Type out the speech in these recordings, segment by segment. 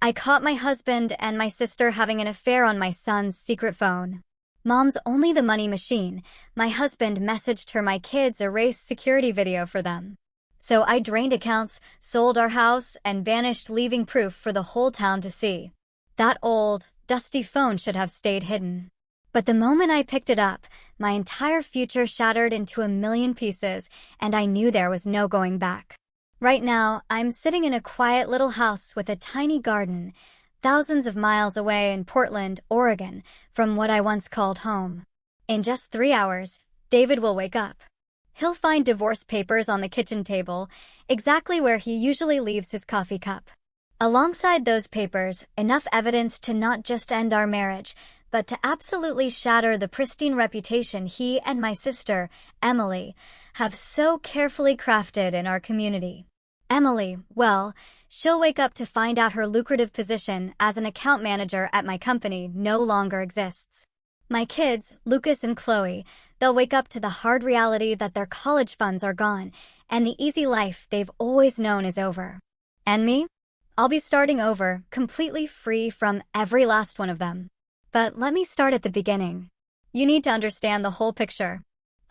I caught my husband and my sister having an affair on my son's secret phone. Mom's only the money machine. My husband messaged her my kids' erased security video for them. So I drained accounts, sold our house, and vanished, leaving proof for the whole town to see. That old, dusty phone should have stayed hidden. But the moment I picked it up, my entire future shattered into a million pieces, and I knew there was no going back. Right now, I'm sitting in a quiet little house with a tiny garden, thousands of miles away in Portland, Oregon, from what I once called home. In just 3 hours, David will wake up. He'll find divorce papers on the kitchen table, exactly where he usually leaves his coffee cup. Alongside those papers, enough evidence to not just end our marriage, but to absolutely shatter the pristine reputation he and my sister, Emily, have so carefully crafted in our community. Emily, well, she'll wake up to find out her lucrative position as an account manager at my company no longer exists. My kids, Lucas and Chloe, they'll wake up to the hard reality that their college funds are gone, and the easy life they've always known is over. And me? I'll be starting over, completely free from every last one of them. But let me start at the beginning. You need to understand the whole picture.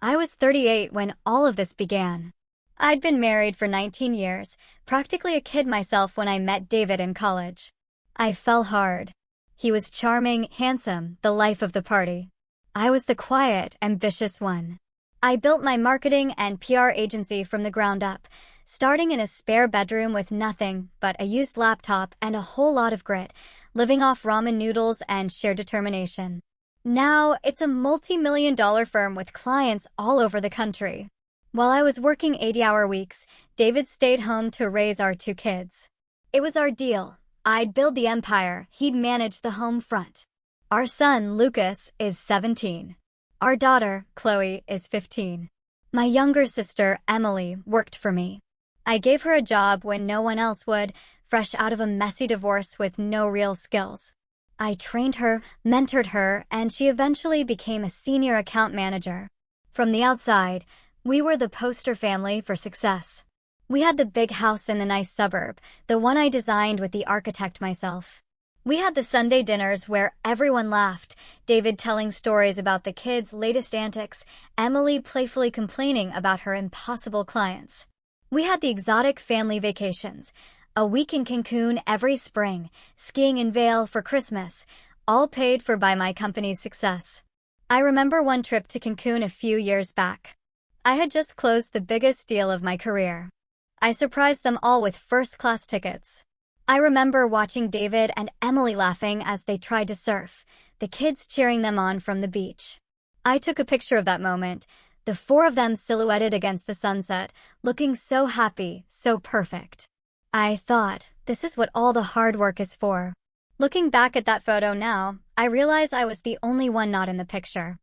I was 38 when all of this began. I'd been married for 19 years, practically a kid myself when I met David in college. I fell hard. He was charming, handsome, the life of the party. I was the quiet, ambitious one. I built my marketing and PR agency from the ground up, starting in a spare bedroom with nothing but a used laptop and a whole lot of grit, living off ramen noodles and sheer determination. Now, it's a multi-million-dollar firm with clients all over the country. While I was working 80-hour weeks, David stayed home to raise our 2 kids. It was our deal. I'd build the empire, he'd manage the home front. Our son, Lucas, is 17. Our daughter, Chloe, is 15. My younger sister, Emily, worked for me. I gave her a job when no one else would, fresh out of a messy divorce with no real skills. I trained her, mentored her, and she eventually became a senior account manager. From the outside, we were the poster family for success. We had the big house in the nice suburb, the one I designed with the architect myself. We had the Sunday dinners where everyone laughed, David telling stories about the kids' latest antics, Emily playfully complaining about her impossible clients. We had the exotic family vacations, a week in Cancun every spring, skiing in Vail for Christmas, all paid for by my company's success. I remember one trip to Cancun a few years back. I had just closed the biggest deal of my career. I surprised them all with first-class tickets. I remember watching David and Emily laughing as they tried to surf, the kids cheering them on from the beach. I took a picture of that moment, the 4 of them silhouetted against the sunset, looking so happy, so perfect. I thought, this is what all the hard work is for. Looking back at that photo now, I realize I was the only one not in the picture.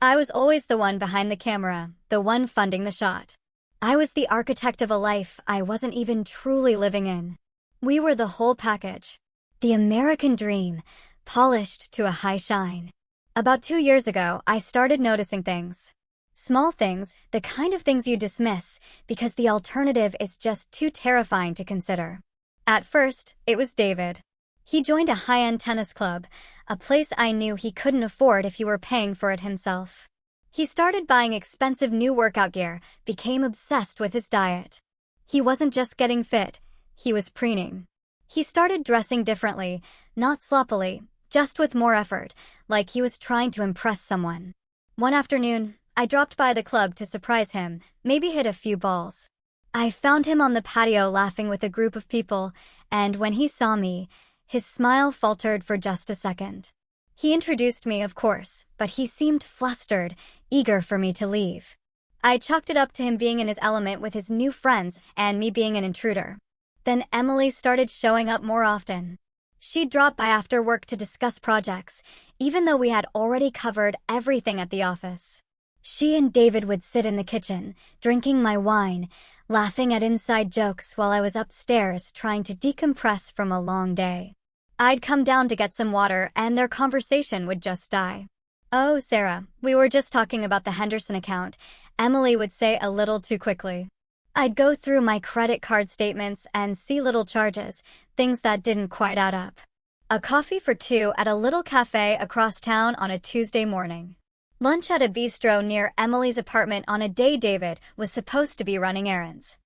I was always the one behind the camera, the one funding the shot. I was the architect of a life I wasn't even truly living in. We were the whole package. The American dream, polished to a high shine. About 2 years ago, I started noticing things. Small things, the kind of things you dismiss, because the alternative is just too terrifying to consider. At first, it was David. He joined a high-end tennis club, a place I knew he couldn't afford if he were paying for it himself. He started buying expensive new workout gear, became obsessed with his diet. He wasn't just getting fit, he was preening. He started dressing differently, not sloppily, just with more effort, like he was trying to impress someone. One afternoon, I dropped by the club to surprise him, maybe hit a few balls. I found him on the patio laughing with a group of people, and when he saw me, his smile faltered for just a second. He introduced me, of course, but he seemed flustered, eager for me to leave. I chalked it up to him being in his element with his new friends and me being an intruder. Then Emily started showing up more often. She'd drop by after work to discuss projects, even though we had already covered everything at the office. She and David would sit in the kitchen, drinking my wine, laughing at inside jokes while I was upstairs trying to decompress from a long day. I'd come down to get some water and their conversation would just die. "Oh, Sarah, we were just talking about the Henderson account," Emily would say a little too quickly. I'd go through my credit card statements and see little charges, things that didn't quite add up. A coffee for two at a little cafe across town on a Tuesday morning. Lunch at a bistro near Emily's apartment on a day David was supposed to be running errands.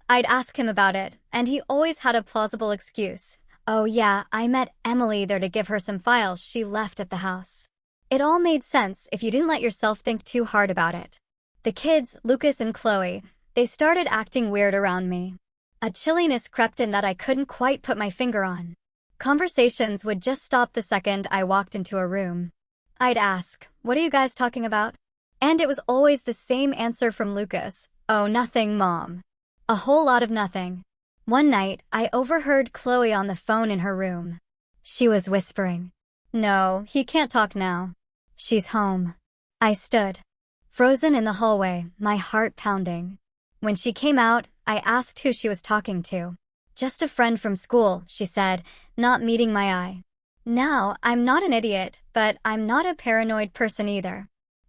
I'd ask him about it, and he always had a plausible excuse. Oh yeah, I met Emily there to give her some files she left at the house. It all made sense if you didn't let yourself think too hard about it. The kids, Lucas and Chloe, they started acting weird around me. A chilliness crept in that I couldn't quite put my finger on. Conversations would just stop the second I walked into a room. I'd ask, "What are you guys talking about?" And it was always the same answer from Lucas. "Oh, nothing, Mom." A whole lot of nothing. One night, I overheard Chloe on the phone in her room. She was whispering, "No, he can't talk now. She's home." I stood, frozen in the hallway, my heart pounding. When she came out, I asked who she was talking to. "Just a friend from school," she said, not meeting my eye. Now, I'm not an idiot, but I'm not a paranoid person either.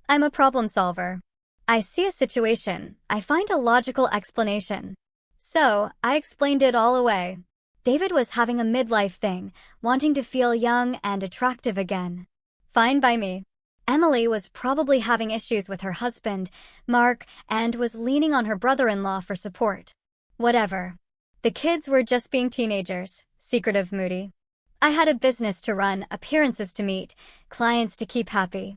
I'm a problem solver. I see a situation, I find a logical explanation. So, I explained it all away. David was having a midlife thing, wanting to feel young and attractive again. Fine by me. Emily was probably having issues with her husband, Mark, and was leaning on her brother-in-law for support. Whatever. The kids were just being teenagers, secretive, moody. I had a business to run, appearances to meet, clients to keep happy.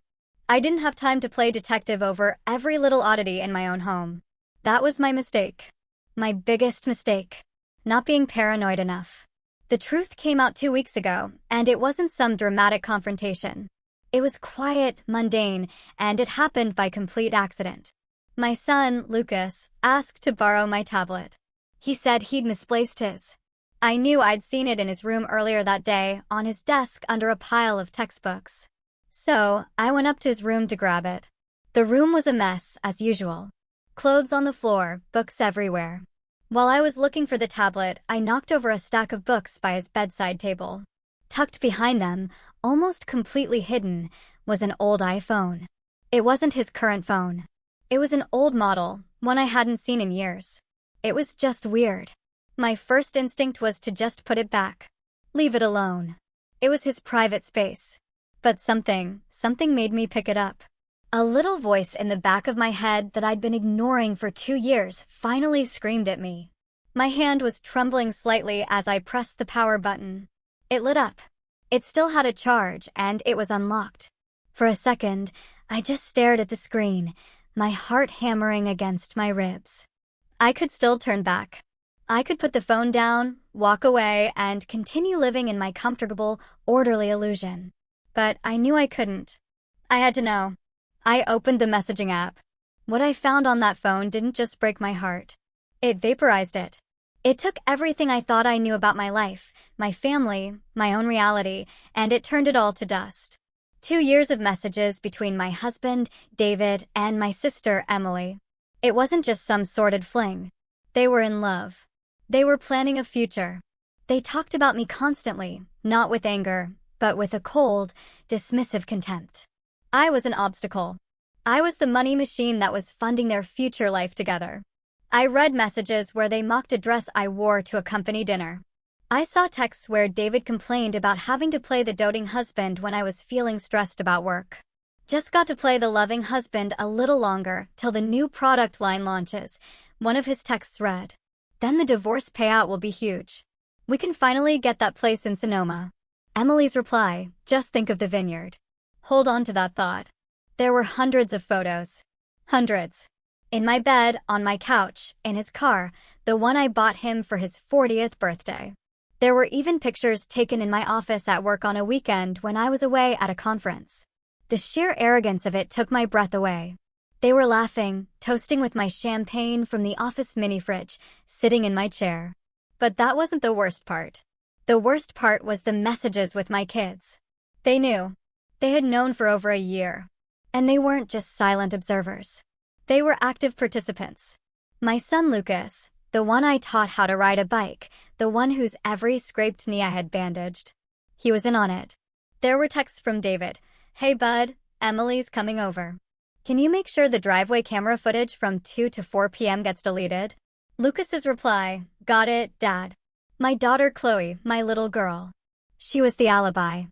I didn't have time to play detective over every little oddity in my own home. That was my mistake. My biggest mistake. Not being paranoid enough. The truth came out 2 weeks ago, and it wasn't some dramatic confrontation. It was quiet, mundane, and it happened by complete accident. My son, Lucas, asked to borrow my tablet. He said he'd misplaced his. I knew I'd seen it in his room earlier that day, on his desk under a pile of textbooks. So, I went up to his room to grab it. The room was a mess, as usual. Clothes on the floor, books everywhere. While I was looking for the tablet, I knocked over a stack of books by his bedside table. Tucked behind them, almost completely hidden, was an old iPhone. It wasn't his current phone. It was an old model, one I hadn't seen in years. It was just weird. My first instinct was to just put it back. Leave it alone. It was his private space. But something made me pick it up. A little voice in the back of my head that I'd been ignoring for 2 years finally screamed at me. My hand was trembling slightly as I pressed the power button. It lit up. It still had a charge, and it was unlocked. For a second, I just stared at the screen, my heart hammering against my ribs. I could still turn back. I could put the phone down, walk away, and continue living in my comfortable, orderly illusion. But I knew I couldn't. I had to know. I opened the messaging app. What I found on that phone didn't just break my heart. It vaporized it. It took everything I thought I knew about my life, my family, my own reality, and it turned it all to dust. 2 years of messages between my husband, David, and my sister, Emily. It wasn't just some sordid fling. They were in love. They were planning a future. They talked about me constantly, not with anger, but with a cold, dismissive contempt. I was an obstacle. I was the money machine that was funding their future life together. I read messages where they mocked a dress I wore to a company dinner. I saw texts where David complained about having to play the doting husband when I was feeling stressed about work. Just got to play the loving husband a little longer till the new product line launches, one of his texts read. Then the divorce payout will be huge. We can finally get that place in Sonoma. Emily's reply, just think of the vineyard. Hold on to that thought. There were hundreds of photos. Hundreds. In my bed, on my couch, in his car, the one I bought him for his 40th birthday. There were even pictures taken in my office at work on a weekend when I was away at a conference. The sheer arrogance of it took my breath away. They were laughing, toasting with my champagne from the office mini-fridge, sitting in my chair. But that wasn't the worst part. The worst part was the messages with my kids. They knew. They had known for over a year. And they weren't just silent observers. They were active participants. My son Lucas, the one I taught how to ride a bike, the one whose every scraped knee I had bandaged. He was in on it. There were texts from David. Hey bud, Emily's coming over. Can you make sure the driveway camera footage from 2 to 4 p.m. gets deleted? Lucas's reply, got it, Dad. My daughter Chloe, my little girl. She was the alibi.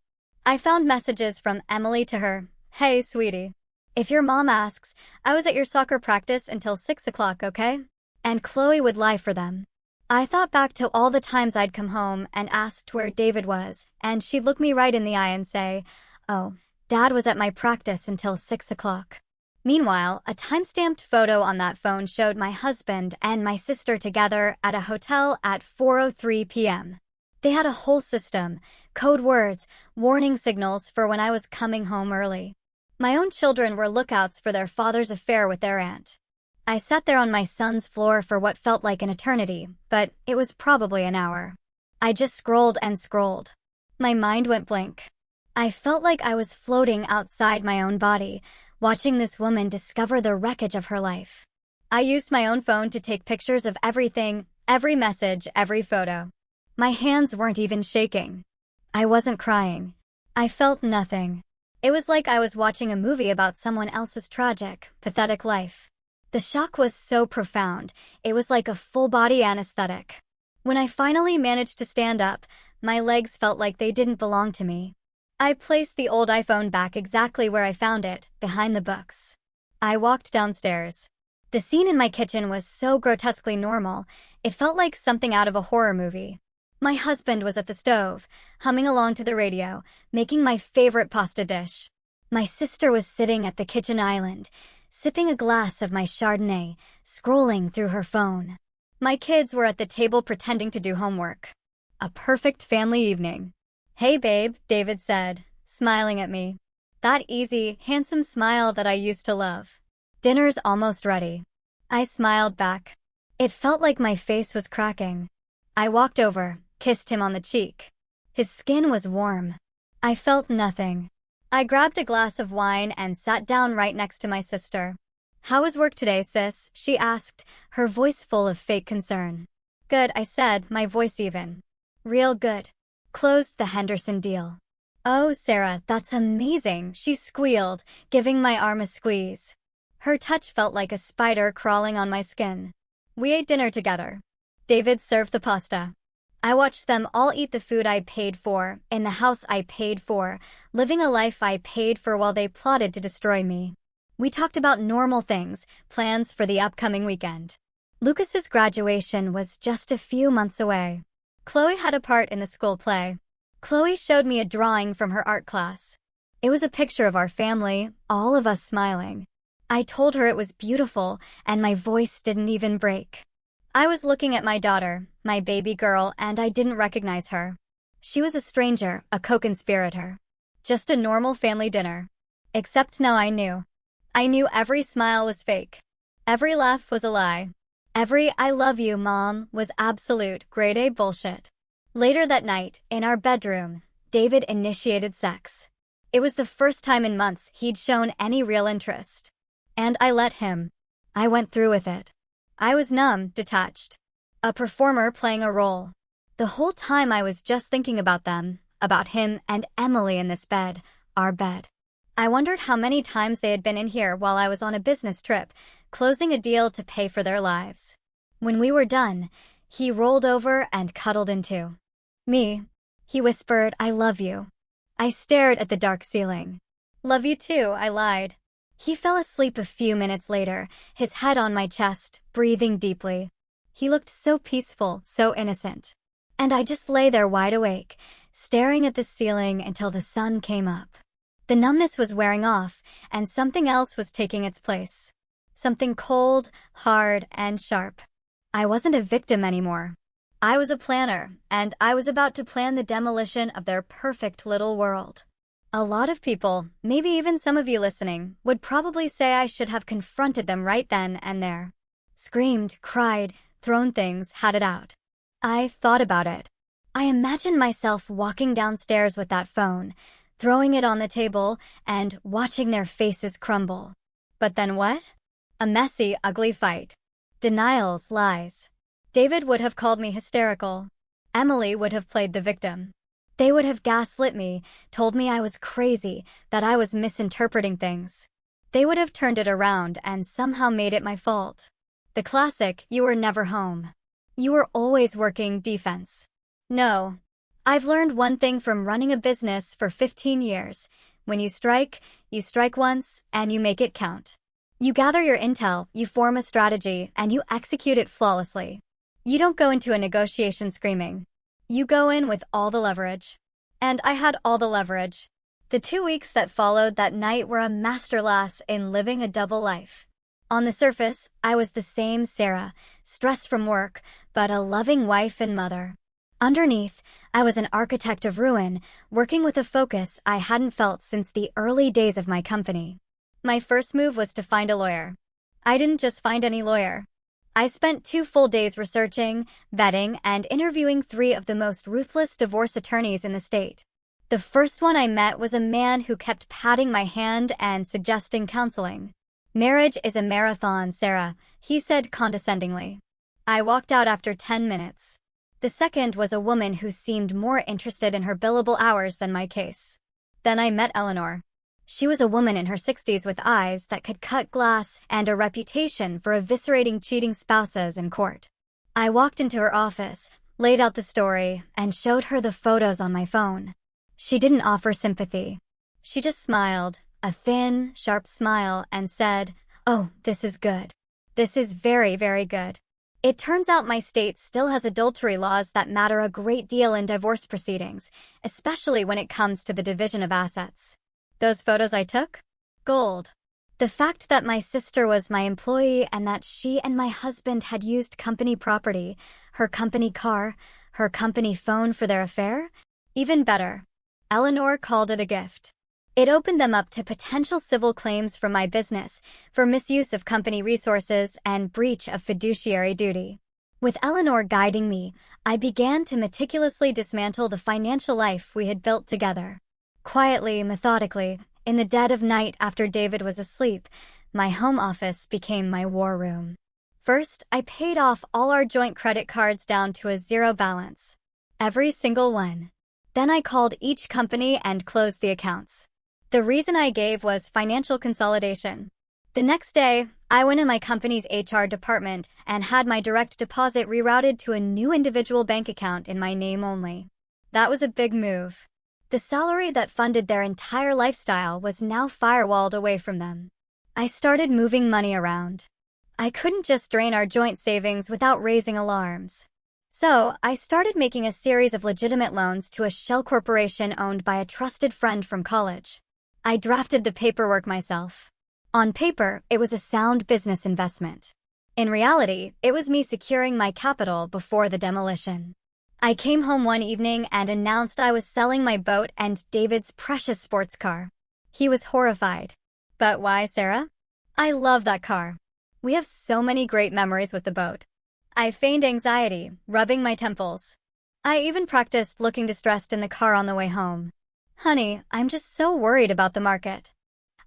I found messages from Emily to her. Hey, sweetie. If your mom asks, I was at your soccer practice until 6 o'clock, okay? And Chloe would lie for them. I thought back to all the times I'd come home and asked where David was, and she'd look me right in the eye and say, oh, Dad was at my practice until 6 o'clock. Meanwhile, a time-stamped photo on that phone showed my husband and my sister together at a hotel at 4:03 p.m. They had a whole system, code words, warning signals for when I was coming home early. My own children were lookouts for their father's affair with their aunt. I sat there on my son's floor for what felt like an eternity, but it was probably an hour. I just scrolled and scrolled. My mind went blank. I felt like I was floating outside my own body, watching this woman discover the wreckage of her life. I used my own phone to take pictures of everything, every message, every photo. My hands weren't even shaking. I wasn't crying. I felt nothing. It was like I was watching a movie about someone else's tragic, pathetic life. The shock was so profound, it was like a full-body anesthetic. When I finally managed to stand up, my legs felt like they didn't belong to me. I placed the old iPhone back exactly where I found it, behind the books. I walked downstairs. The scene in my kitchen was so grotesquely normal, it felt like something out of a horror movie. My husband was at the stove, humming along to the radio, making my favorite pasta dish. My sister was sitting at the kitchen island, sipping a glass of my Chardonnay, scrolling through her phone. My kids were at the table pretending to do homework. A perfect family evening. Hey babe, David said, smiling at me. That easy, handsome smile that I used to love. Dinner's almost ready. I smiled back. It felt like my face was cracking. I walked over, kissed him on the cheek. His skin was warm. I felt nothing. I grabbed a glass of wine and sat down right next to my sister. How was work today, sis? She asked, her voice full of fake concern. Good, I said, my voice even. Real good. Closed the Henderson deal. Oh, Sarah, that's amazing, she squealed, giving my arm a squeeze. Her touch felt like a spider crawling on my skin. We ate dinner together. David served the pasta. I watched them all eat the food I paid for, in the house I paid for, living a life I paid for while they plotted to destroy me. We talked about normal things, plans for the upcoming weekend. Lucas's graduation was just a few months away. Chloe had a part in the school play. Chloe showed me a drawing from her art class. It was a picture of our family, all of us smiling. I told her it was beautiful, and my voice didn't even break. I was looking at my daughter, my baby girl, and I didn't recognize her. She was a stranger, a co-conspirator. Just a normal family dinner. Except now I knew. I knew every smile was fake. Every laugh was a lie. Every "I love you, Mom" was absolute grade A bullshit. Later that night, in our bedroom, David initiated sex. It was the first time in months he'd shown any real interest. And I let him. I went through with it. I was numb, detached. A performer playing a role. The whole time I was just thinking about them, about him and Emily in this bed, our bed. I wondered how many times they had been in here while I was on a business trip, closing a deal to pay for their lives. When we were done, he rolled over and cuddled into me. He whispered, "I love you." I stared at the dark ceiling. "Love you too," I lied. He fell asleep a few minutes later, his head on my chest, breathing deeply. He looked so peaceful, so innocent. And I just lay there wide awake, staring at the ceiling until the sun came up. The numbness was wearing off, and something else was taking its place. Something cold, hard, and sharp. I wasn't a victim anymore. I was a planner, and I was about to plan the demolition of their perfect little world. A lot of people, maybe even some of you listening, would probably say I should have confronted them right then and there. Screamed, cried, thrown things, had it out. I thought about it. I imagined myself walking downstairs with that phone, throwing it on the table, and watching their faces crumble. But then what? A messy, ugly fight. Denials, lies. David would have called me hysterical. Emily would have played the victim. They would have gaslit me, told me I was crazy, that I was misinterpreting things. They would have turned it around and somehow made it my fault. The classic, you were never home. You were always working defense. No. I've learned one thing from running a business for 15 years. When you strike once, and you make it count. You gather your intel, you form a strategy, and you execute it flawlessly. You don't go into a negotiation screaming. You go in with all the leverage. And I had all the leverage. The 2 weeks that followed that night were a masterclass in living a double life. On the surface, I was the same Sarah, stressed from work, but a loving wife and mother. Underneath, I was an architect of ruin, working with a focus I hadn't felt since the early days of my company. My first move was to find a lawyer. I didn't just find any lawyer. I spent 2 full days researching, vetting, and interviewing 3 of the most ruthless divorce attorneys in the state. The first one I met was a man who kept patting my hand and suggesting counseling. "Marriage is a marathon, Sarah," he said condescendingly. I walked out after 10 minutes. The second was a woman who seemed more interested in her billable hours than my case. Then I met Eleanor. She was a woman in her 60s with eyes that could cut glass and a reputation for eviscerating cheating spouses in court. I walked into her office, laid out the story, and showed her the photos on my phone. She didn't offer sympathy. She just smiled, a thin, sharp smile, and said, "Oh, this is good. This is very, very good." It turns out my state still has adultery laws that matter a great deal in divorce proceedings, especially when it comes to the division of assets. Those photos I took? Gold. The fact that my sister was my employee and that she and my husband had used company property, her company car, her company phone for their affair? Even better. Eleanor called it a gift. It opened them up to potential civil claims from my business for misuse of company resources and breach of fiduciary duty. With Eleanor guiding me, I began to meticulously dismantle the financial life we had built together. Quietly, methodically, in the dead of night after David was asleep, my home office became my war room. First, I paid off all our joint credit cards down to a 0 balance. Every single one. Then I called each company and closed the accounts. The reason I gave was financial consolidation. The next day, I went in my company's HR department and had my direct deposit rerouted to a new individual bank account in my name only. That was a big move. The salary that funded their entire lifestyle was now firewalled away from them. I started moving money around. I couldn't just drain our joint savings without raising alarms. So, I started making a series of legitimate loans to a shell corporation owned by a trusted friend from college. I drafted the paperwork myself. On paper, it was a sound business investment. In reality, it was me securing my capital before the demolition. I came home one evening and announced I was selling my boat and David's precious sports car. He was horrified. But why, Sarah? I love that car. We have so many great memories with the boat. I feigned anxiety, rubbing my temples. I even practiced looking distressed in the car on the way home. "Honey, I'm just so worried about the market.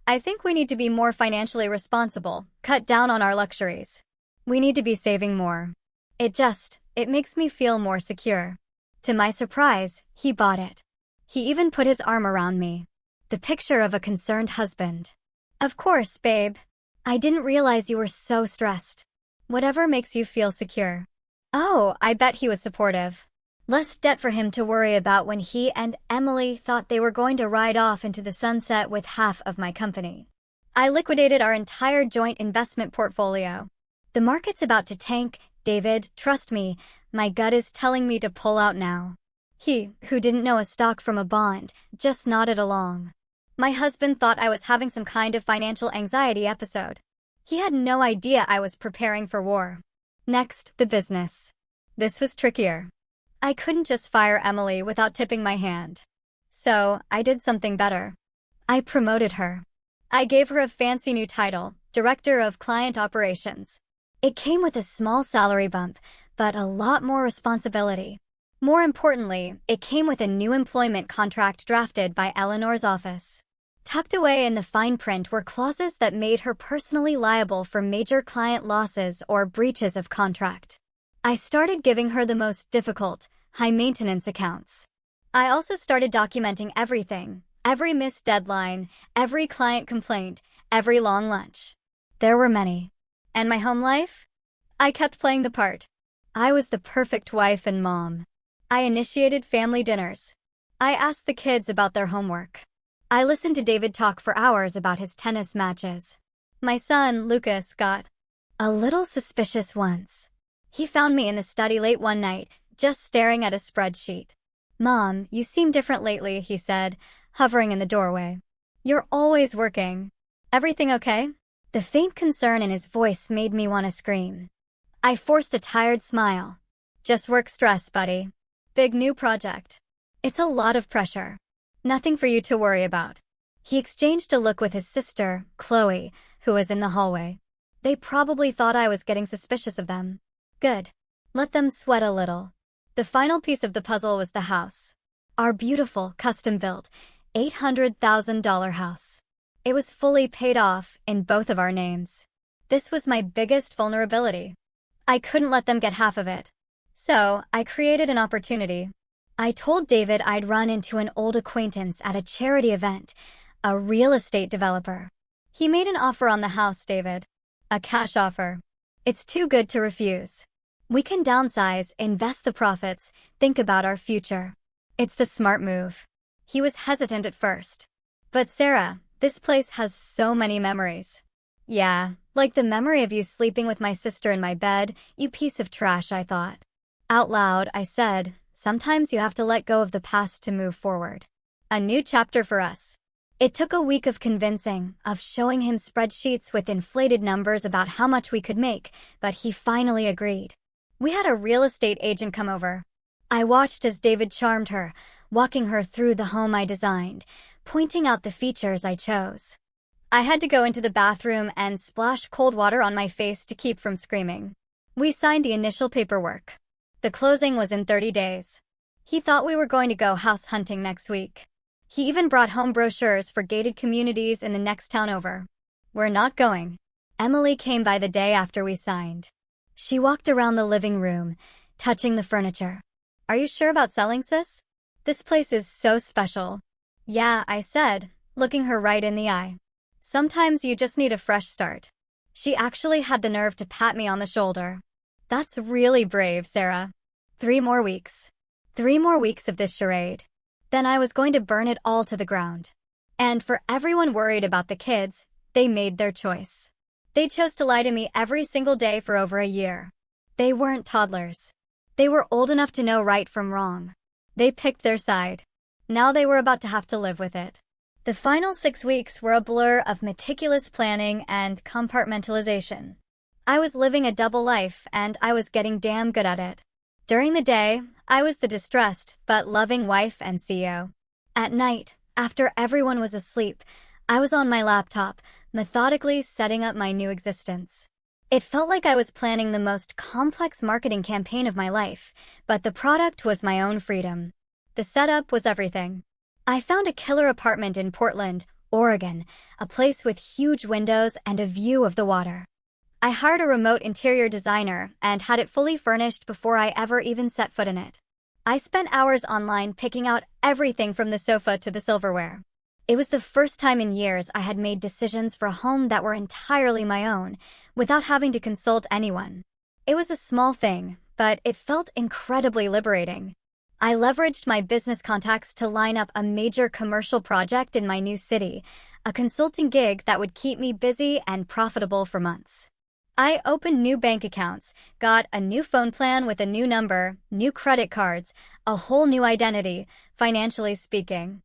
I think we need to be more financially responsible, cut down on our luxuries. We need to be saving more. It makes me feel more secure." To my surprise, he bought it. He even put his arm around me. The picture of a concerned husband. "Of course, babe. I didn't realize you were so stressed. Whatever makes you feel secure." Oh, I bet he was supportive. Less debt for him to worry about when he and Emily thought they were going to ride off into the sunset with half of my company. I liquidated our entire joint investment portfolio. The market's about to tank, David, trust me, my gut is telling me to pull out now. He, who didn't know a stock from a bond, just nodded along. My husband thought I was having some kind of financial anxiety episode. He had no idea I was preparing for war. Next, the business. This was trickier. I couldn't just fire Emily without tipping my hand. So, I did something better. I promoted her. I gave her a fancy new title, Director of Client Operations. It came with a small salary bump, but a lot more responsibility. More importantly, it came with a new employment contract drafted by Eleanor's office. Tucked away in the fine print were clauses that made her personally liable for major client losses or breaches of contract. I started giving her the most difficult, high-maintenance accounts. I also started documenting everything, every missed deadline, every client complaint, every long lunch. There were many. And my home life? I kept playing the part. I was the perfect wife and mom. I initiated family dinners. I asked the kids about their homework. I listened to David talk for hours about his tennis matches. My son, Lucas, got a little suspicious once. He found me in the study late one night, just staring at a spreadsheet. "Mom, you seem different lately," he said, hovering in the doorway. "You're always working. Everything okay?" The faint concern in his voice made me want to scream. I forced a tired smile. "Just work stress, buddy. Big new project. It's a lot of pressure. Nothing for you to worry about." He exchanged a look with his sister, Chloe, who was in the hallway. They probably thought I was getting suspicious of them. Good. Let them sweat a little. The final piece of the puzzle was the house. Our beautiful, custom-built, $800,000 house. It was fully paid off in both of our names. This was my biggest vulnerability. I couldn't let them get half of it. So, I created an opportunity. I told David I'd run into an old acquaintance at a charity event, a real estate developer. He made an offer on the house, David. A cash offer. It's too good to refuse. We can downsize, invest the profits, think about our future. It's the smart move. He was hesitant at first. "But Sarah, this place has so many memories." "Yeah, like the memory of you sleeping with my sister in my bed, you piece of trash," I thought. Out loud, I said, "Sometimes you have to let go of the past to move forward." A new chapter for us. It took a week of convincing, of showing him spreadsheets with inflated numbers about how much we could make, but he finally agreed. We had a real estate agent come over. I watched as David charmed her, walking her through the home I designed, pointing out the features I chose. I had to go into the bathroom and splash cold water on my face to keep from screaming. We signed the initial paperwork. The closing was in 30 days. He thought we were going to go house hunting next week. He even brought home brochures for gated communities in the next town over. We're not going. Emily came by the day after we signed. She walked around the living room, touching the furniture. "Are you sure about selling, sis? This place is so special." "Yeah," I said, looking her right in the eye. "Sometimes you just need a fresh start." She actually had the nerve to pat me on the shoulder. "That's really brave, Sarah." 3 more weeks. 3 more weeks of this charade. Then I was going to burn it all to the ground. And for everyone worried about the kids, they made their choice. They chose to lie to me every single day for over a year. They weren't toddlers. They were old enough to know right from wrong. They picked their side. Now they were about to have to live with it. The final 6 weeks were a blur of meticulous planning and compartmentalization. I was living a double life, and I was getting damn good at it. During the day, I was the distressed but loving wife and CEO. At night, after everyone was asleep, I was on my laptop, methodically setting up my new existence. It felt like I was planning the most complex marketing campaign of my life, but the product was my own freedom. The setup was everything. I found a killer apartment in Portland, Oregon, a place with huge windows and a view of the water. I hired a remote interior designer and had it fully furnished before I ever even set foot in it. I spent hours online picking out everything from the sofa to the silverware. It was the first time in years I had made decisions for a home that were entirely my own, without having to consult anyone. It was a small thing, but it felt incredibly liberating. I leveraged my business contacts to line up a major commercial project in my new city, a consulting gig that would keep me busy and profitable for months. I opened new bank accounts, got a new phone plan with a new number, new credit cards, a whole new identity, financially speaking.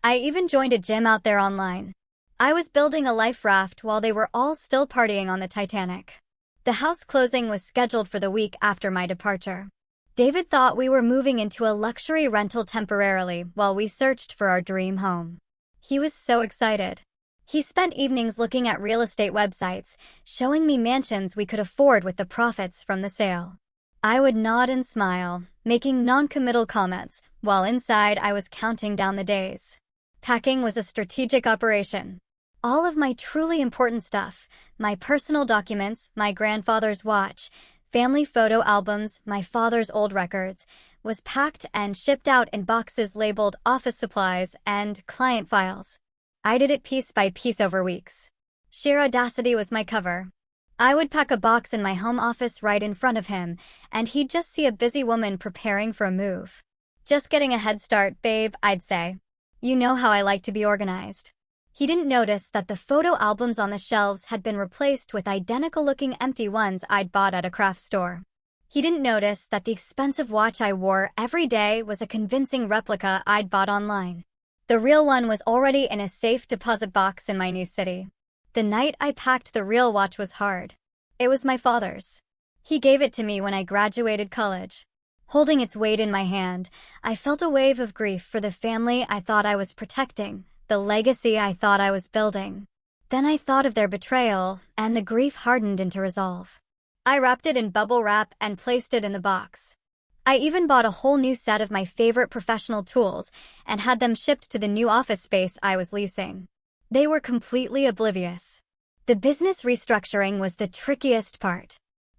I even joined a gym out there online. I was building a life raft while they were all still partying on the Titanic. The house closing was scheduled for the week after my departure. David thought we were moving into a luxury rental temporarily while we searched for our dream home. He was so excited. He spent evenings looking at real estate websites, showing me mansions we could afford with the profits from the sale. I would nod and smile, making non-committal comments, while inside I was counting down the days. Packing was a strategic operation. All of my truly important stuff, my personal documents, my grandfather's watch, family photo albums, my father's old records, was packed and shipped out in boxes labeled office supplies and client files. I did it piece by piece over weeks. Sheer audacity was my cover. I would pack a box in my home office right in front of him, and he'd just see a busy woman preparing for a move. "Just getting a head start, babe," I'd say. "You know how I like to be organized." He didn't notice that the photo albums on the shelves had been replaced with identical-looking empty ones I'd bought at a craft store. He didn't notice that the expensive watch I wore every day was a convincing replica I'd bought online. The real one was already in a safe deposit box in my new city. The night I packed the real watch was hard. It was my father's. He gave it to me when I graduated college. Holding its weight in my hand, I felt a wave of grief for the family I thought I was protecting, the legacy I thought I was building. Then I thought of their betrayal, and the grief hardened into resolve. I wrapped it in bubble wrap and placed it in the box. I even bought a whole new set of my favorite professional tools and had them shipped to the new office space I was leasing. They were completely oblivious. The business restructuring was the trickiest part.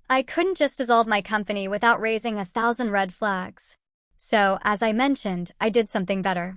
I couldn't just dissolve my company without raising 1,000 red flags. So, as I mentioned, I did something better.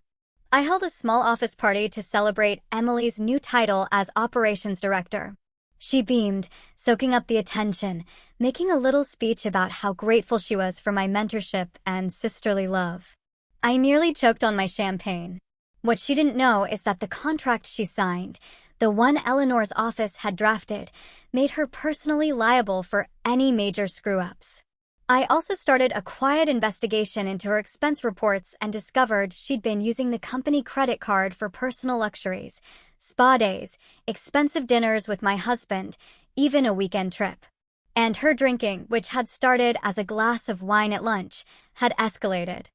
I held a small office party to celebrate Emily's new title as operations director. She beamed, soaking up the attention, making a little speech about how grateful she was for my mentorship and sisterly love. I nearly choked on my champagne. What she didn't know is that the contract she signed, the one Eleanor's office had drafted, made her personally liable for any major screw-ups. I also started a quiet investigation into her expense reports and discovered she'd been using the company credit card for personal luxuries, spa days, expensive dinners with my husband, even a weekend trip. And her drinking, which had started as a glass of wine at lunch, had escalated.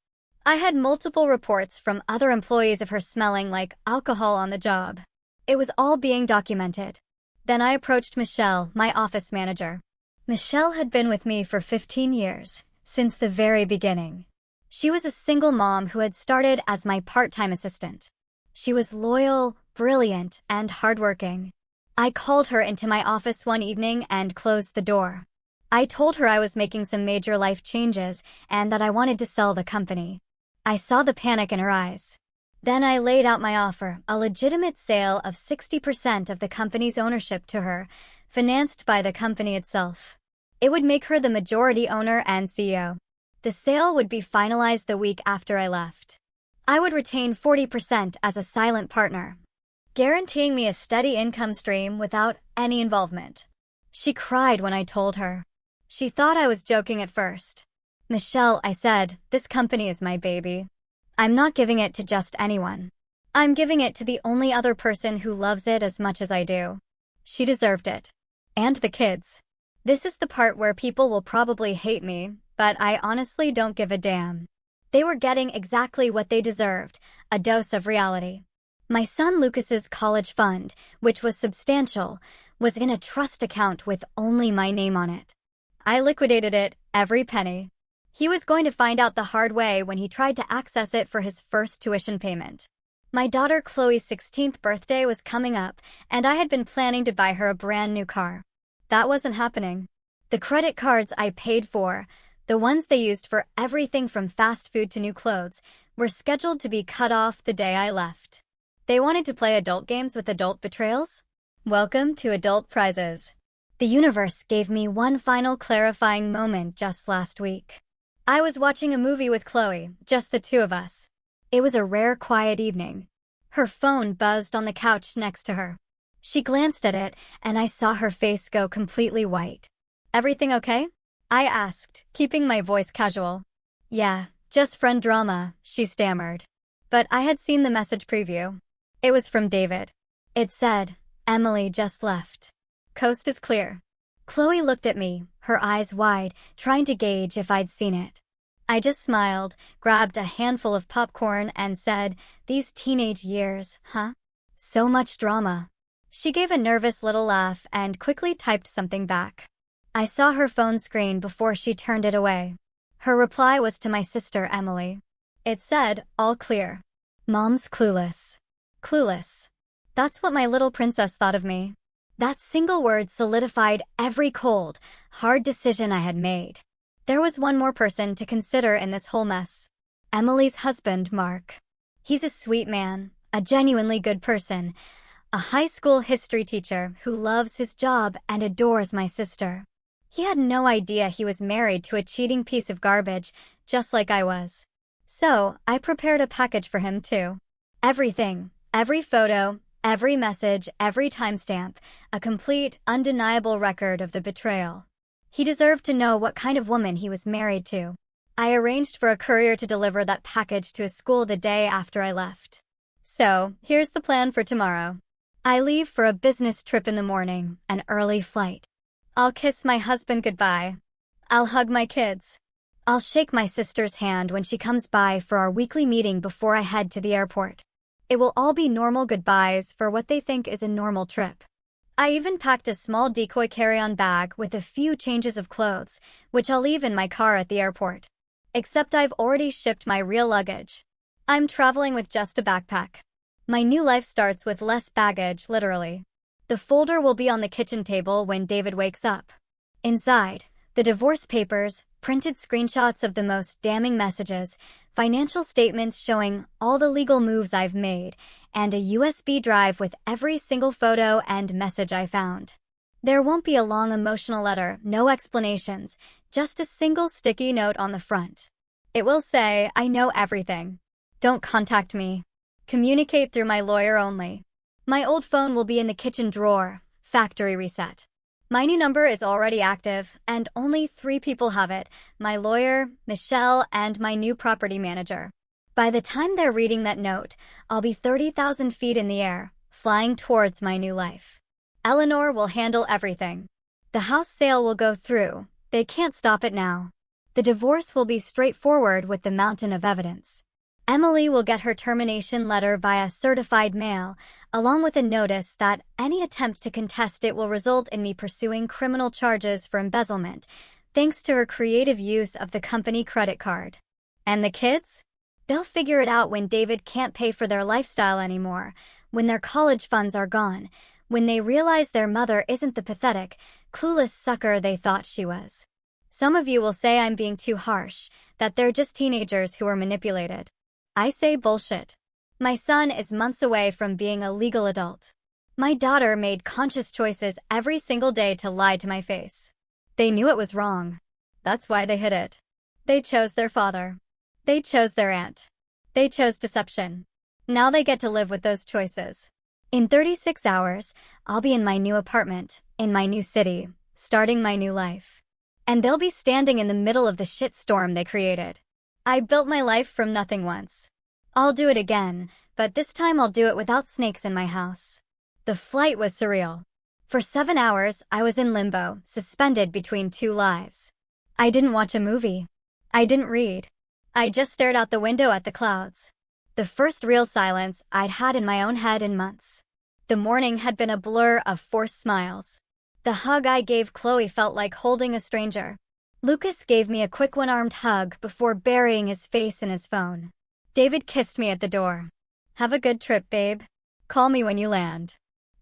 I had multiple reports from other employees of her smelling like alcohol on the job. It was all being documented. Then I approached Michelle, my office manager. Michelle had been with me for 15 years, since the very beginning. She was a single mom who had started as my part-time assistant. She was loyal, brilliant, and hardworking. I called her into my office one evening and closed the door. I told her I was making some major life changes and that I wanted to sell the company. I saw the panic in her eyes. Then I laid out my offer, a legitimate sale of 60% of the company's ownership to her, financed by the company itself. It would make her the majority owner and CEO. The sale would be finalized the week after I left. I would retain 40% as a silent partner, guaranteeing me a steady income stream without any involvement. She cried when I told her. She thought I was joking at first. "Michelle," I said, "this company is my baby. I'm not giving it to just anyone. I'm giving it to the only other person who loves it as much as I do." She deserved it. And the kids. This is the part where people will probably hate me, but I honestly don't give a damn. They were getting exactly what they deserved, a dose of reality. My son Lucas's college fund, which was substantial, was in a trust account with only my name on it. I liquidated it, every penny. He was going to find out the hard way when he tried to access it for his first tuition payment. My daughter Chloe's 16th birthday was coming up, and I had been planning to buy her a brand new car. That wasn't happening. The credit cards I paid for, the ones they used for everything from fast food to new clothes, were scheduled to be cut off the day I left. They wanted to play adult games with adult betrayals? Welcome to adult prizes. The universe gave me one final clarifying moment just last week. I was watching a movie with Chloe, just the two of us. It was a rare quiet evening. Her phone buzzed on the couch next to her. She glanced at it, and I saw her face go completely white. "Everything okay?" I asked, keeping my voice casual. "Yeah, just friend drama," she stammered. But I had seen the message preview. It was from David. It said, "Emily just left. Coast is clear." Chloe looked at me, her eyes wide, trying to gauge if I'd seen it. I just smiled, grabbed a handful of popcorn, and said, "These teenage years, huh? So much drama." She gave a nervous little laugh and quickly typed something back. I saw her phone screen before she turned it away. Her reply was to my sister, Emily. It said, "All clear." Mom's clueless. Clueless. That's what my little princess thought of me. That single word solidified every cold, hard decision I had made. There was one more person to consider in this whole mess. Emily's husband, Mark. He's a sweet man, a genuinely good person, a high school history teacher who loves his job and adores my sister. He had no idea he was married to a cheating piece of garbage, just like I was. So, I prepared a package for him too. Everything, every photo, every message, every timestamp, a complete, undeniable record of the betrayal. He deserved to know what kind of woman he was married to. I arranged for a courier to deliver that package to his school the day after I left. So, here's the plan for tomorrow. I leave for a business trip in the morning, an early flight. I'll kiss my husband goodbye. I'll hug my kids. I'll shake my sister's hand when she comes by for our weekly meeting before I head to the airport. It will all be normal goodbyes for what they think is a normal trip. I even packed a small decoy carry-on bag with a few changes of clothes, which I'll leave in my car at the airport. Except I've already shipped my real luggage. I'm traveling with just a backpack. My new life starts with less baggage, literally. The folder will be on the kitchen table when David wakes up. Inside, the divorce papers, printed screenshots of the most damning messages, financial statements showing all the legal moves I've made, and a USB drive with every single photo and message I found. There won't be a long emotional letter, no explanations, just a single sticky note on the front. It will say, I know everything. Don't contact me. Communicate through my lawyer only. My old phone will be in the kitchen drawer. Factory reset. My new number is already active, and only 3 people have it, my lawyer, Michelle, and my new property manager. By the time they're reading that note, I'll be 30,000 feet in the air, flying towards my new life. Eleanor will handle everything. The house sale will go through. They can't stop it now. The divorce will be straightforward with the mountain of evidence. Emily will get her termination letter via certified mail, along with a notice that any attempt to contest it will result in me pursuing criminal charges for embezzlement, thanks to her creative use of the company credit card. And the kids? They'll figure it out when David can't pay for their lifestyle anymore, when their college funds are gone, when they realize their mother isn't the pathetic, clueless sucker they thought she was. Some of you will say I'm being too harsh, that they're just teenagers who were manipulated. I say bullshit. My son is months away from being a legal adult. My daughter made conscious choices every single day to lie to my face. They knew it was wrong. That's why they hid it. They chose their father. They chose their aunt. They chose deception. Now they get to live with those choices. In 36 hours, I'll be in my new apartment, in my new city, starting my new life. And they'll be standing in the middle of the shitstorm they created. I built my life from nothing once. I'll do it again, but this time I'll do it without snakes in my house. The flight was surreal. For 7 hours, I was in limbo, suspended between 2 lives. I didn't watch a movie. I didn't read. I just stared out the window at the clouds. The first real silence I'd had in my own head in months. The morning had been a blur of forced smiles. The hug I gave Chloe felt like holding a stranger. Lucas gave me a quick one-armed hug before burying his face in his phone. David kissed me at the door. Have a good trip, babe. Call me when you land.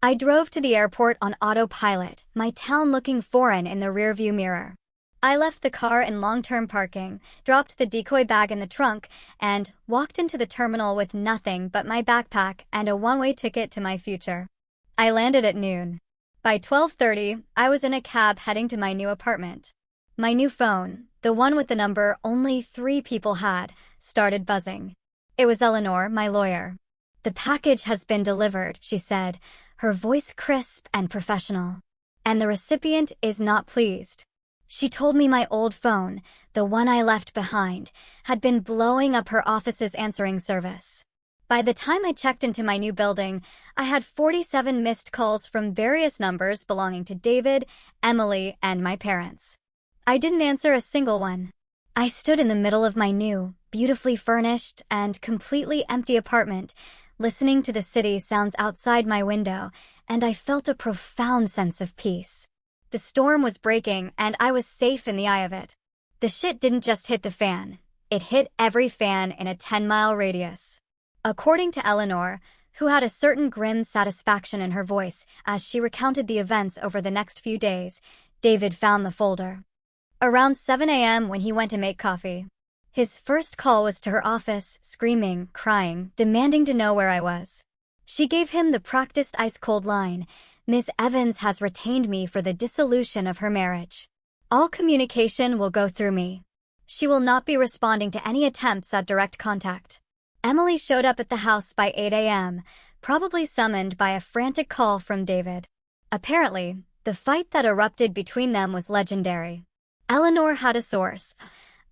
I drove to the airport on autopilot, my town looking foreign in the rearview mirror. I left the car in long-term parking, dropped the decoy bag in the trunk, and walked into the terminal with nothing but my backpack and a one-way ticket to my future. I landed at noon. By 12:30, I was in a cab heading to my new apartment. My new phone, the one with the number only 3 people had, started buzzing. It was Eleanor, my lawyer. The package has been delivered, she said, her voice crisp and professional. And the recipient is not pleased. She told me my old phone, the one I left behind, had been blowing up her office's answering service. By the time I checked into my new building, I had 47 missed calls from various numbers belonging to David, Emily, and my parents. I didn't answer a single one. I stood in the middle of my new, beautifully furnished and completely empty apartment, listening to the city sounds outside my window, and I felt a profound sense of peace. The storm was breaking, and I was safe in the eye of it. The shit didn't just hit the fan. It hit every fan in a 10-mile radius. According to Eleanor, who had a certain grim satisfaction in her voice as she recounted the events over the next few days, David found the folder. Around 7 a.m. when he went to make coffee. His first call was to her office, screaming, crying, demanding to know where I was. She gave him the practiced ice-cold line, "Miss Evans has retained me for the dissolution of her marriage. All communication will go through me. She will not be responding to any attempts at direct contact." Emily showed up at the house by 8 a.m., probably summoned by a frantic call from David. Apparently, the fight that erupted between them was legendary. Eleanor had a source,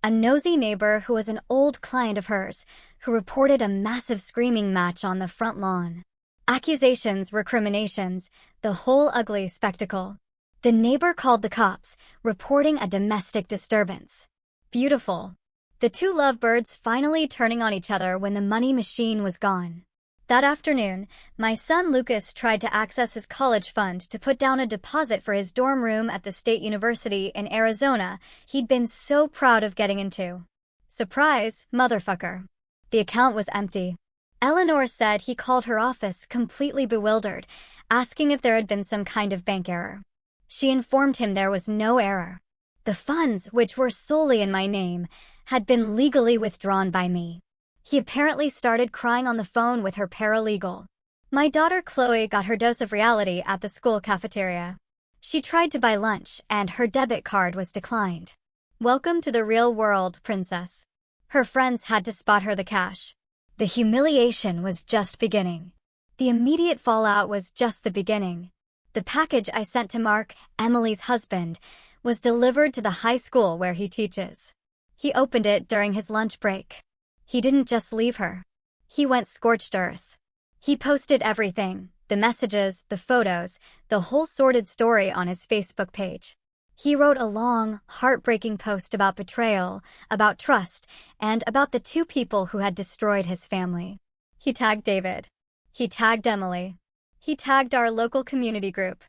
a nosy neighbor who was an old client of hers, who reported a massive screaming match on the front lawn. Accusations, recriminations, the whole ugly spectacle. The neighbor called the cops, reporting a domestic disturbance. Beautiful. The two lovebirds finally turning on each other when the money machine was gone. That afternoon, my son Lucas tried to access his college fund to put down a deposit for his dorm room at the State University in Arizona he'd been so proud of getting into. Surprise, motherfucker. The account was empty. Eleanor said he called her office completely bewildered, asking if there had been some kind of bank error. She informed him there was no error. The funds, which were solely in my name, had been legally withdrawn by me. He apparently started crying on the phone with her paralegal. My daughter Chloe got her dose of reality at the school cafeteria. She tried to buy lunch, and her debit card was declined. Welcome to the real world, princess. Her friends had to spot her the cash. The humiliation was just beginning. The immediate fallout was just the beginning. The package I sent to Mark, Emily's husband, was delivered to the high school where he teaches. He opened it during his lunch break. He didn't just leave her. He went scorched earth. He posted everything, the messages, the photos, the whole sordid story on his Facebook page. He wrote a long, heartbreaking post about betrayal, about trust, and about the two people who had destroyed his family. He tagged David. He tagged Emily. He tagged our local community group.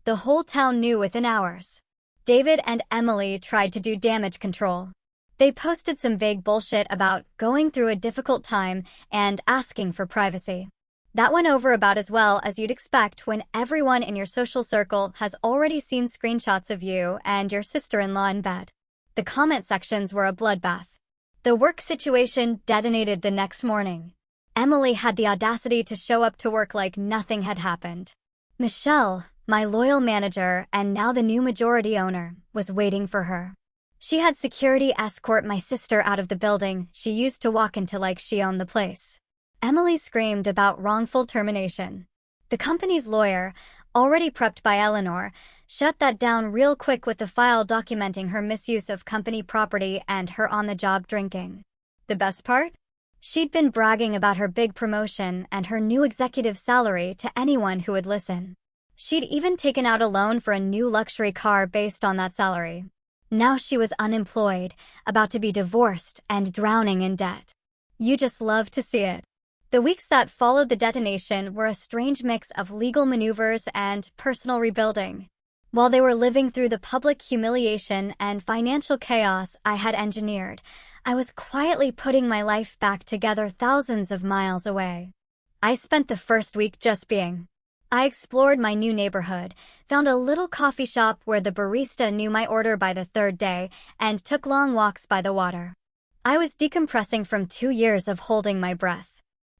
The whole town knew within hours. David and Emily tried to do damage control. They posted some vague bullshit about going through a difficult time and asking for privacy. That went over about as well as you'd expect when everyone in your social circle has already seen screenshots of you and your sister-in-law in bed. The comment sections were a bloodbath. The work situation detonated the next morning. Emily had the audacity to show up to work like nothing had happened. Michelle, my loyal manager and now the new majority owner, was waiting for her. She had security escort my sister out of the building she used to walk into like she owned the place. Emily screamed about wrongful termination. The company's lawyer, already prepped by Eleanor, shut that down real quick with the file documenting her misuse of company property and her on-the-job drinking. The best part? She'd been bragging about her big promotion and her new executive salary to anyone who would listen. She'd even taken out a loan for a new luxury car based on that salary. Now she was unemployed, about to be divorced, and drowning in debt. You just love to see it. The weeks that followed the detonation were a strange mix of legal maneuvers and personal rebuilding. While they were living through the public humiliation and financial chaos I had engineered, I was quietly putting my life back together thousands of miles away. I spent the first week just being. I explored my new neighborhood, found a little coffee shop where the barista knew my order by the third day, and took long walks by the water. I was decompressing from 2 years of holding my breath.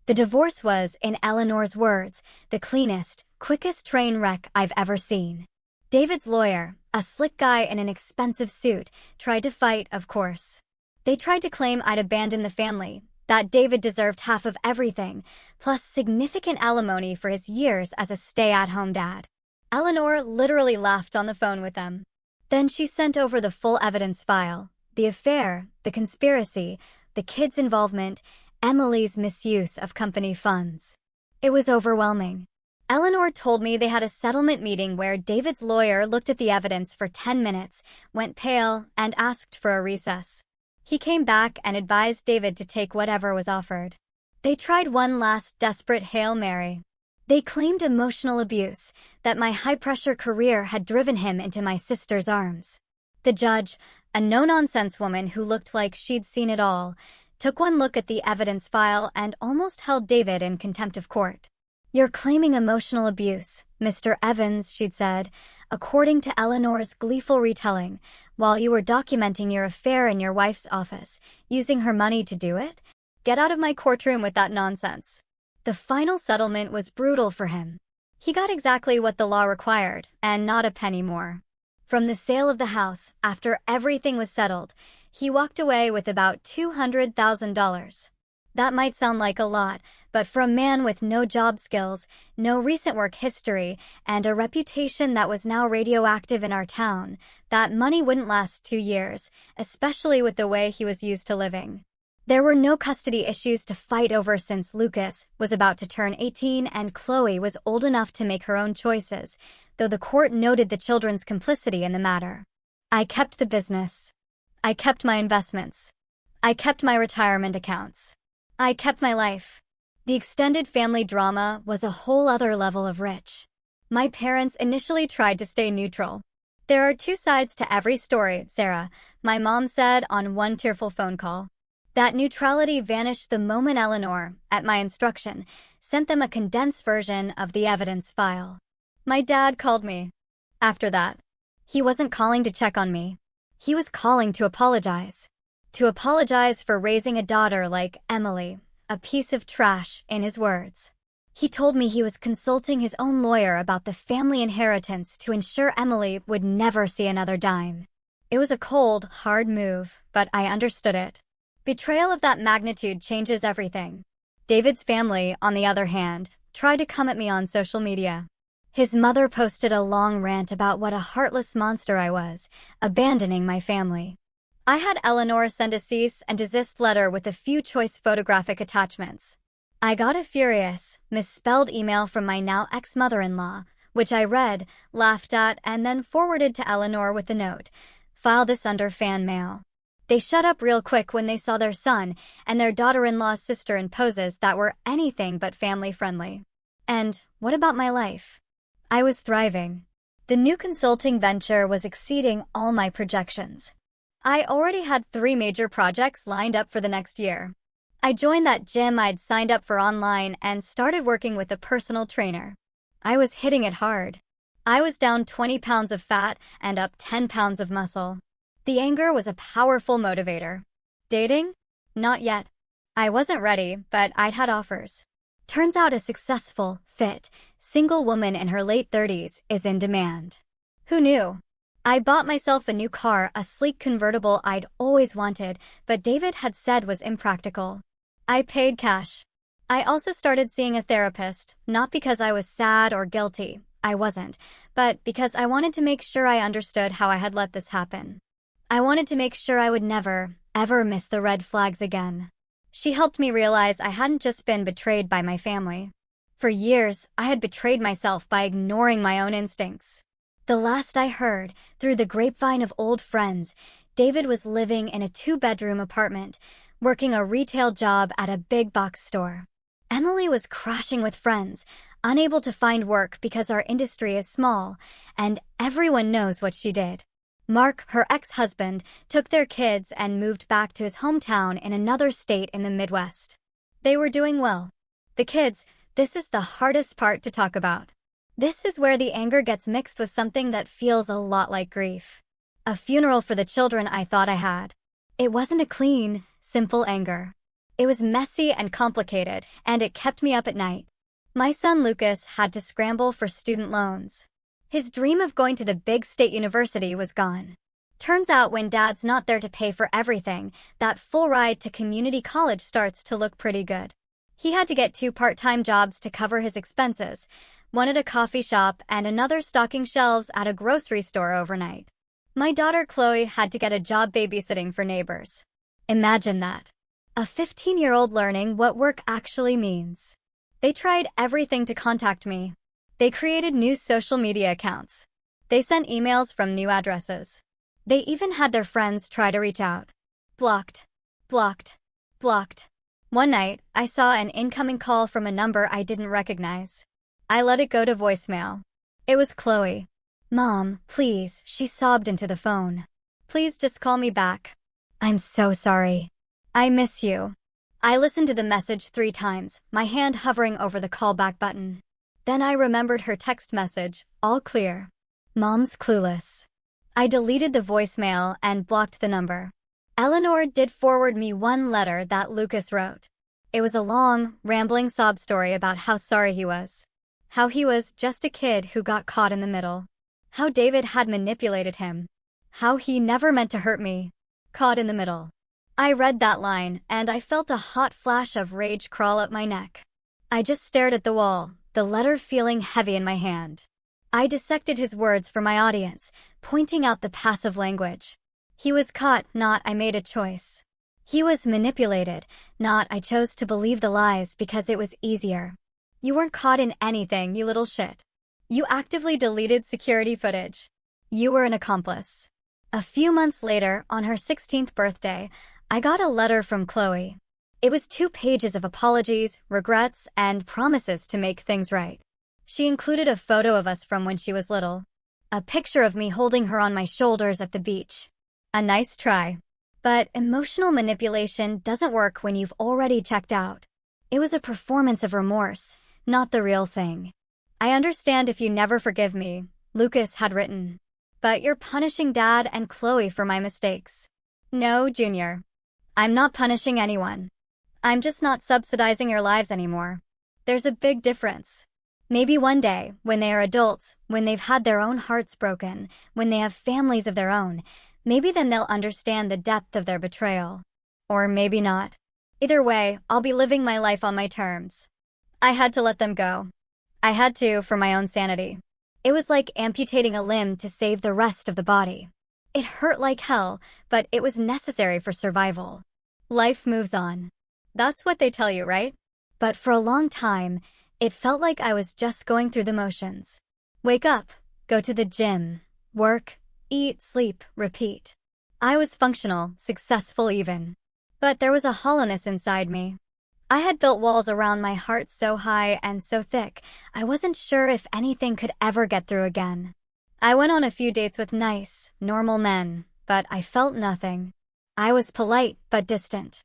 The divorce was, in Eleanor's words, the cleanest, quickest train wreck I've ever seen. David's lawyer, a slick guy in an expensive suit, tried to fight, of course. They tried to claim I'd abandoned the family, that David deserved half of everything, plus significant alimony for his years as a stay-at-home dad. Eleanor literally laughed on the phone with them. Then she sent over the full evidence file, the affair, the conspiracy, the kids' involvement, Emily's misuse of company funds. It was overwhelming. Eleanor told me they had a settlement meeting where David's lawyer looked at the evidence for 10 minutes, went pale, and asked for a recess. He came back and advised David to take whatever was offered. They tried one last desperate Hail Mary. They claimed emotional abuse, that my high-pressure career had driven him into my sister's arms. The judge, a no-nonsense woman who looked like she'd seen it all, took one look at the evidence file and almost held David in contempt of court. "You're claiming emotional abuse, Mr. Evans," she'd said, according to Eleanor's gleeful retelling, while you were documenting your affair in your wife's office, using her money to do it? Get out of my courtroom with that nonsense. The final settlement was brutal for him. He got exactly what the law required, and not a penny more. From the sale of the house, after everything was settled, he walked away with about $200,000. That might sound like a lot, but for a man with no job skills, no recent work history, and a reputation that was now radioactive in our town, that money wouldn't last 2 years, especially with the way he was used to living. There were no custody issues to fight over since Lucas was about to turn 18 and Chloe was old enough to make her own choices, though the court noted the children's complicity in the matter. I kept the business. I kept my investments. I kept my retirement accounts. I kept my life. The extended family drama was a whole other level of rich. My parents initially tried to stay neutral. There are 2 sides to every story, Sarah, my mom said on one tearful phone call. That neutrality vanished the moment Eleanor, at my instruction, sent them a condensed version of the evidence file. My dad called me. After that, he wasn't calling to check on me. He was calling to apologize. To apologize for raising a daughter like Emily, a piece of trash, in his words. He told me he was consulting his own lawyer about the family inheritance to ensure Emily would never see another dime. It was a cold, hard move, but I understood it. Betrayal of that magnitude changes everything. David's family, on the other hand, tried to come at me on social media. His mother posted a long rant about what a heartless monster I was, abandoning my family. I had Eleanor send a cease and desist letter with a few choice photographic attachments. I got a furious, misspelled email from my now ex-mother-in-law, which I read, laughed at, and then forwarded to Eleanor with the note, "File this under fan mail." They shut up real quick when they saw their son and their daughter-in-law's sister in poses that were anything but family-friendly. And what about my life? I was thriving. The new consulting venture was exceeding all my projections. I already had 3 major projects lined up for the next year. I joined that gym I'd signed up for online and started working with a personal trainer. I was hitting it hard. I was down 20 pounds of fat and up 10 pounds of muscle. The anger was a powerful motivator. Dating? Not yet. I wasn't ready, but I'd had offers. Turns out a successful, fit, single woman in her late 30s is in demand. Who knew? I bought myself a new car, a sleek convertible I'd always wanted, but David had said was impractical. I paid cash. I also started seeing a therapist, not because I was sad or guilty. I wasn't, but because I wanted to make sure I understood how I had let this happen. I wanted to make sure I would never, ever miss the red flags again. She helped me realize I hadn't just been betrayed by my family. For years, I had betrayed myself by ignoring my own instincts. The last I heard, through the grapevine of old friends, David was living in a 2-bedroom apartment, working a retail job at a big box store. Emily was crashing with friends, unable to find work because our industry is small, and everyone knows what she did. Mark, her ex-husband, took their kids and moved back to his hometown in another state in the Midwest. They were doing well. The kids, this is the hardest part to talk about. This is where the anger gets mixed with something that feels a lot like grief. A funeral for the children I thought I had. It wasn't a clean, simple anger. It was messy and complicated, and it kept me up at night. My son Lucas had to scramble for student loans. His dream of going to the big state university was gone. Turns out when dad's not there to pay for everything, that full ride to community college starts to look pretty good. He had to get 2 part-time jobs to cover his expenses, one at a coffee shop and another stocking shelves at a grocery store overnight. My daughter Chloe had to get a job babysitting for neighbors. Imagine that. A 15-year-old learning what work actually means. They tried everything to contact me. They created new social media accounts. They sent emails from new addresses. They even had their friends try to reach out. Blocked. Blocked. Blocked. One night, I saw an incoming call from a number I didn't recognize. I let it go to voicemail. It was Chloe. "Mom, please," she sobbed into the phone. "Please just call me back. I'm so sorry. I miss you." I listened to the message 3 times, my hand hovering over the callback button. Then I remembered her text message, all clear. Mom's clueless. I deleted the voicemail and blocked the number. Eleanor did forward me one letter that Lucas wrote. It was a long, rambling sob story about how sorry he was. How he was just a kid who got caught in the middle. How David had manipulated him. How he never meant to hurt me. Caught in the middle. I read that line, and I felt a hot flash of rage crawl up my neck. I just stared at the wall, the letter feeling heavy in my hand. I dissected his words for my audience, pointing out the passive language. He was caught, not I made a choice. He was manipulated, not I chose to believe the lies because it was easier. You weren't caught in anything, you little shit. You actively deleted security footage. You were an accomplice. A few months later, on her 16th birthday, I got a letter from Chloe. It was 2 pages of apologies, regrets, and promises to make things right. She included a photo of us from when she was little. A picture of me holding her on my shoulders at the beach. A nice try. But emotional manipulation doesn't work when you've already checked out. It was a performance of remorse, not the real thing. I understand if you never forgive me, Lucas had written. But you're punishing Dad and Chloe for my mistakes. No, Junior. I'm not punishing anyone. I'm just not subsidizing your lives anymore. There's a big difference. Maybe one day, when they are adults, when they've had their own hearts broken, when they have families of their own, maybe then they'll understand the depth of their betrayal. Or maybe not. Either way, I'll be living my life on my terms. I had to let them go. I had to for my own sanity. It was like amputating a limb to save the rest of the body. It hurt like hell, but it was necessary for survival. Life moves on. That's what they tell you, right? But for a long time, it felt like I was just going through the motions. Wake up, go to the gym, work, eat, sleep, repeat. I was functional, successful even. But there was a hollowness inside me. I had built walls around my heart so high and so thick, I wasn't sure if anything could ever get through again. I went on a few dates with nice, normal men, but I felt nothing. I was polite but distant.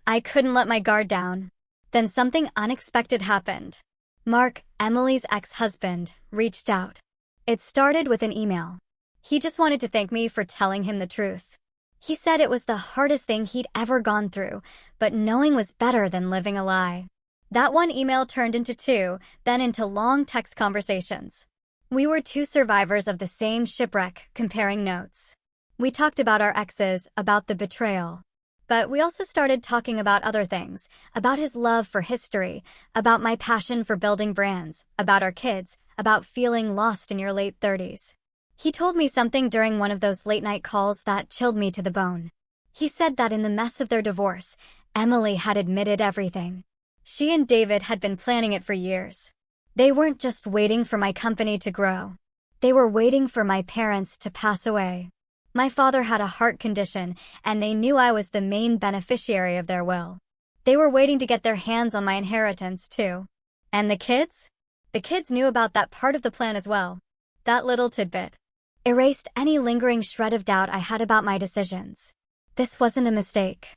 I couldn't let my guard down. Then something unexpected happened. Mark, Emily's ex-husband, reached out. It started with an email. He just wanted to thank me for telling him the truth. He said it was the hardest thing he'd ever gone through, but knowing was better than living a lie. That one email turned into 2, then into long text conversations. We were 2 survivors of the same shipwreck, comparing notes. We talked about our exes, about the betrayal. But we also started talking about other things, about his love for history, about my passion for building brands, about our kids, about feeling lost in your late 30s. He told me something during one of those late-night calls that chilled me to the bone. He said that in the mess of their divorce, Emily had admitted everything. She and David had been planning it for years. They weren't just waiting for my company to grow. They were waiting for my parents to pass away. My father had a heart condition, and they knew I was the main beneficiary of their will. They were waiting to get their hands on my inheritance, too. And the kids? The kids knew about that part of the plan as well. That little tidbit erased any lingering shred of doubt I had about my decisions. This wasn't a mistake.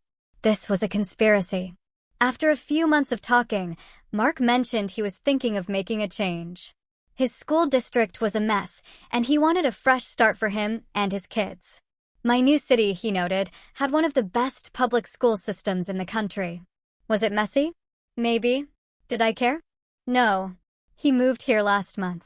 This was a conspiracy. After a few months of talking, Mark mentioned he was thinking of making a change. His school district was a mess, and he wanted a fresh start for him and his kids. My new city, he noted, had one of the best public school systems in the country. Was it messy? Maybe. Did I care? No. He moved here last month.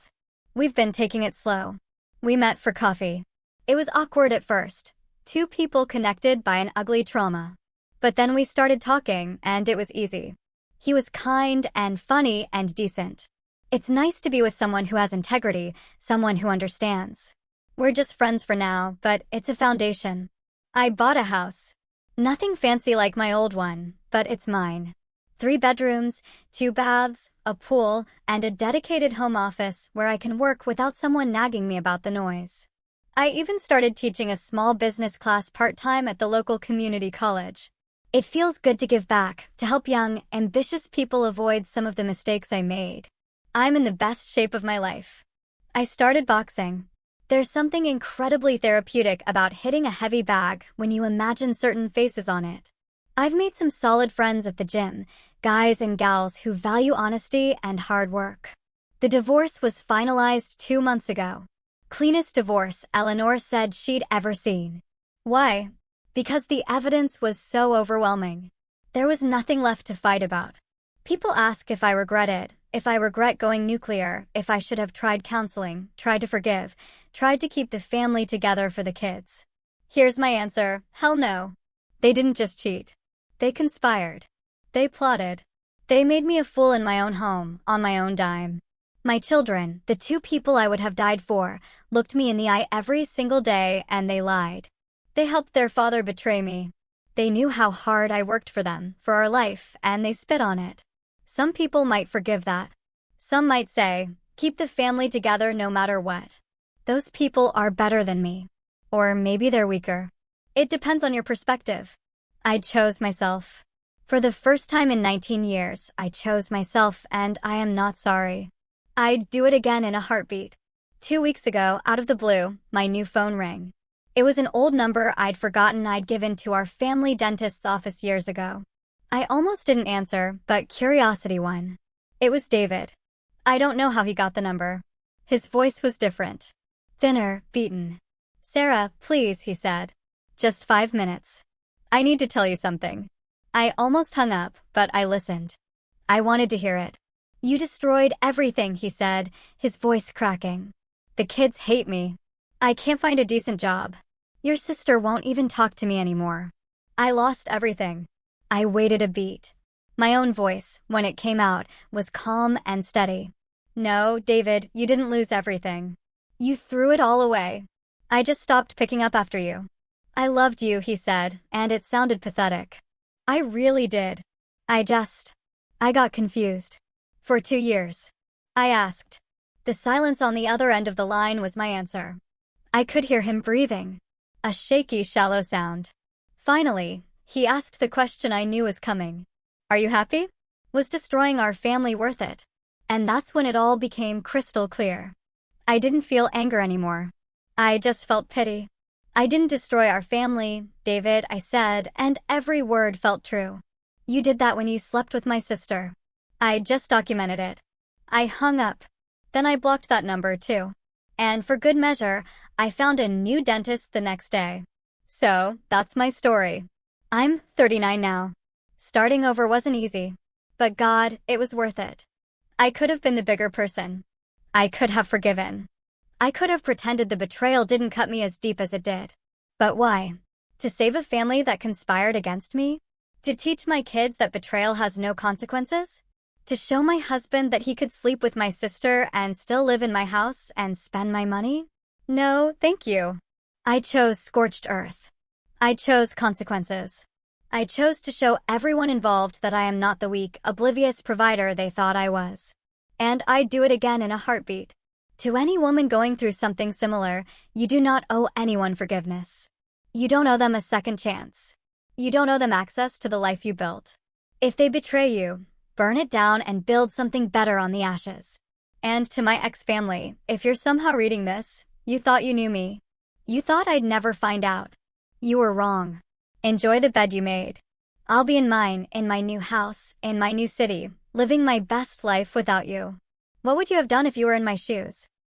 We've been taking it slow. We met for coffee. It was awkward at first. 2 people connected by an ugly trauma. But then we started talking, and it was easy. He was kind and funny and decent. It's nice to be with someone who has integrity, someone who understands. We're just friends for now, but it's a foundation. I bought a house. Nothing fancy like my old one, but it's mine. 3 bedrooms, 2 baths, a pool, and a dedicated home office where I can work without someone nagging me about the noise. I even started teaching a small business class part-time at the local community college. It feels good to give back, to help young, ambitious people avoid some of the mistakes I made. I'm in the best shape of my life. I started boxing. There's something incredibly therapeutic about hitting a heavy bag when you imagine certain faces on it. I've made some solid friends at the gym, guys and gals who value honesty and hard work. The divorce was finalized 2 months ago. Cleanest divorce Eleanor said she'd ever seen. Why? Because the evidence was so overwhelming. There was nothing left to fight about. People ask if I regret it, if I regret going nuclear, if I should have tried counseling, tried to forgive, tried to keep the family together for the kids. Here's my answer: hell no. They didn't just cheat. They conspired. They plotted. They made me a fool in my own home, on my own dime. My children, the two people I would have died for, looked me in the eye every single day, and they lied. They helped their father betray me. They knew how hard I worked for them, for our life, and they spit on it. Some people might forgive that. Some might say, keep the family together no matter what. Those people are better than me. Or maybe they're weaker. It depends on your perspective. I chose myself. For the first time in 19 years, I chose myself, and I am not sorry. I'd do it again in a heartbeat. 2 weeks ago, out of the blue, my new phone rang. It was an old number I'd forgotten I'd given to our family dentist's office years ago. I almost didn't answer, but curiosity won. It was David. I don't know how he got the number. His voice was different. Thinner, beaten. "Sarah, please," he said. "Just 5 minutes. I need to tell you something." I almost hung up, but I listened. I wanted to hear it. "You destroyed everything," he said, his voice cracking. "The kids hate me. I can't find a decent job. Your sister won't even talk to me anymore. I lost everything." I waited a beat. My own voice, when it came out, was calm and steady. "No, David, you didn't lose everything. You threw it all away. I just stopped picking up after you." "I loved you," he said, and it sounded pathetic. I really did. I got confused. For 2 years. I asked. The silence on the other end of the line was my answer. I could hear him breathing. A shaky, shallow sound. Finally, he asked the question I knew was coming. "Are you happy? Was destroying our family worth it?" And that's when it all became crystal clear. I didn't feel anger anymore. I just felt pity. "I didn't destroy our family, David," I said, and every word felt true. "You did that when you slept with my sister." I just documented it. I hung up. Then I blocked that number too. And for good measure, I found a new dentist the next day. So, that's my story. I'm 39 now. Starting over wasn't easy. But God, it was worth it. I could have been the bigger person. I could have forgiven. I could have pretended the betrayal didn't cut me as deep as it did. But why? To save a family that conspired against me? To teach my kids that betrayal has no consequences? To show my husband that he could sleep with my sister and still live in my house and spend my money? No, thank you. I chose scorched earth. I chose consequences. I chose to show everyone involved that I am not the weak, oblivious provider they thought I was. And I'd do it again in a heartbeat. To any woman going through something similar, you do not owe anyone forgiveness. You don't owe them a second chance. You don't owe them access to the life you built. If they betray you, burn it down and build something better on the ashes. And to my ex-family, if you're somehow reading this, you thought you knew me. You thought I'd never find out. You were wrong. Enjoy the bed you made. I'll be in mine, in my new house, in my new city, living my best life without you. What would you have done if you were in my shoes?